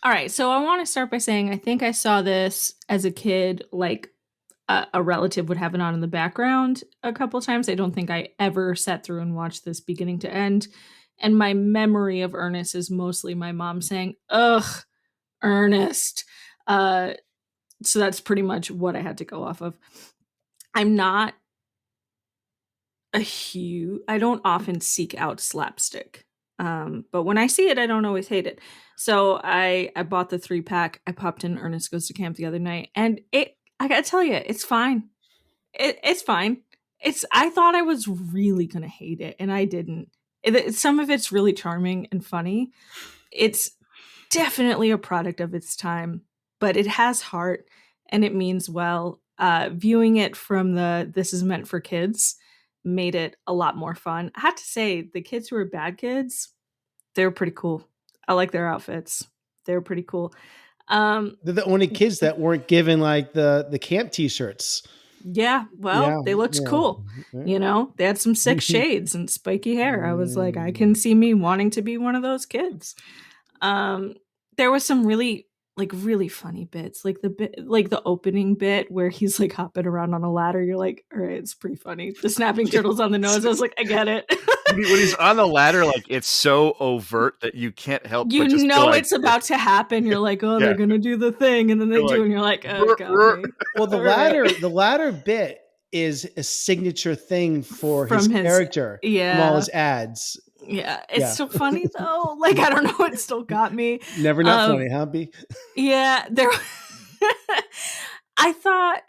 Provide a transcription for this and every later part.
All right, so I want to start by saying I think I saw this as a kid, like a relative would have it on in the background a couple times. I don't think I ever sat through and watched this beginning to end. And my memory of Ernest is mostly my mom saying, "Ugh, Ernest." Uh, so that's pretty much what I had to go off of. I'm not I don't often seek out slapstick. But when I see it, I don't always hate it. So I bought the 3-pack. I popped in Ernest Goes to Camp the other night, and I gotta tell you, it's fine. It's fine. I thought I was really gonna hate it, and I didn't. Some of it's really charming and funny. It's definitely a product of its time, but it has heart and it means well. Viewing it from the "this is meant for kids" made it a lot more fun. I have to say, the kids who are bad kids, they're pretty cool. I like their outfits. They're pretty cool. Um, They're the only kids that weren't given like the camp t-shirts. yeah, well, Yeah, they looked yeah. cool. Yeah. You know, they had some sick shades and spiky hair. I was like, I can Mm. see me wanting to be one of those kids. Um, there was some really funny bits, like the opening bit where he's like hopping around on a ladder. You're like, all right, it's pretty funny. The snapping turtles on the nose. I was like, I get it. When he's on the ladder, like it's so overt that you can't help You but just be know like, it's about to happen. You're like, oh, they're yeah, gonna do the thing, and then they you're do, like, and you're like, oh, "Rrr, got rrr." me. Well, the All right, latter the latter bit is a signature thing for his from his character from all yeah. his ads. Yeah, it's Yeah. so funny though. Like I don't know, it still got me. Never not Um, funny, huh, B? yeah, there. I thought,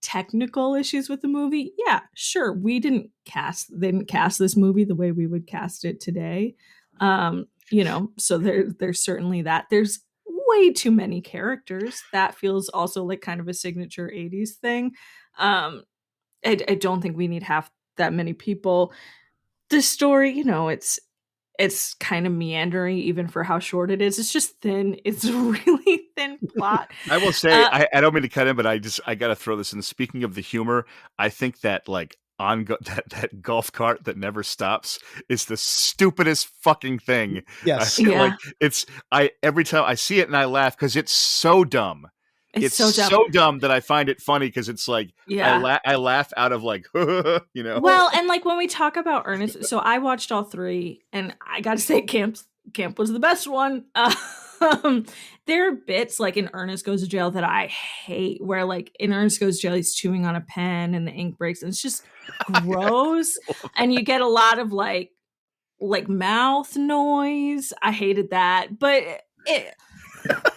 technical issues with the movie. Yeah, sure. They didn't cast this movie the way we would cast it today. So there's certainly that. There's way too many characters. That feels also like kind of a signature 80s thing. Um, I don't think we need half that many people. The story, it's kind of meandering even for how short it is. It's just thin. It's a really thin plot. I will say, Uh, I don't mean to cut in, but I got to throw this in. Speaking of the humor, I think that like that golf cart that never stops is the stupidest fucking thing. I Yes. feel like yeah, I every time I see it and I laugh because it's so dumb. it's It's so dumb. so dumb that I find it funny because it's like Yeah. I laugh out of like you know. Well, and like when we talk about Ernest, so I watched all three, and I got to say, Camp was the best one. Um, there are bits like in Ernest Goes to Jail that I hate, where like in Ernest Goes to Jail, he's chewing on a pen and the ink breaks, and it's just gross, and you get a lot of like mouth noise. I hated that, but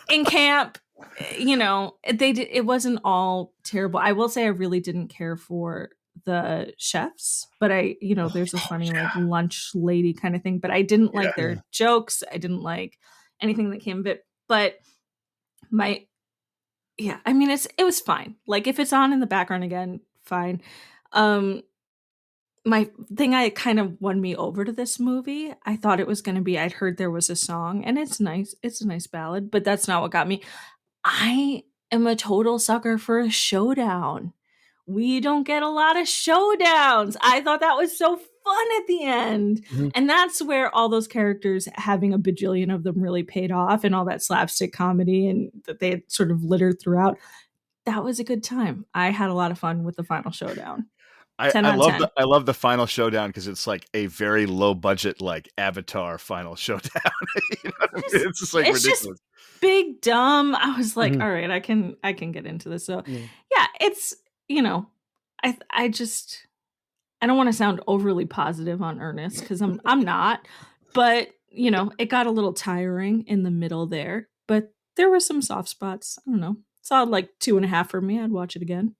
in Camp, it wasn't all terrible. I will say I really didn't care for the chefs, but there's a funny like lunch lady kind of thing, but I didn't Yeah. like their jokes. I didn't like anything that came of it. But my yeah, I mean it was fine. Like if it's on in the background again, fine. Um my thing I kind of won me over to this movie. I thought it was going to be I'd heard there was a song, and it's nice. It's a nice ballad, but that's not what got me. I am a total sucker for a showdown. We don't get a lot of showdowns. I thought that was so fun at the end. Mhm. And that's where all those characters, having a bajillion of them, really paid off, and all that slapstick comedy and that they had sort of littered throughout. That was a good time. I had a lot of fun with the final showdown. 10 out of 10. I love the final showdown because it's like a very low budget like Avatar final showdown. You know what I mean? It's just like It's just ridiculous. big dumb. I was like, Mhm. all right, I can get into this. So Yeah. yeah, it's I just I don't want to sound overly positive on Ernest because I'm not, but it got a little tiring in the middle there. But there were some soft spots. I don't know. Solid like 2.5 for me. I'd watch it again.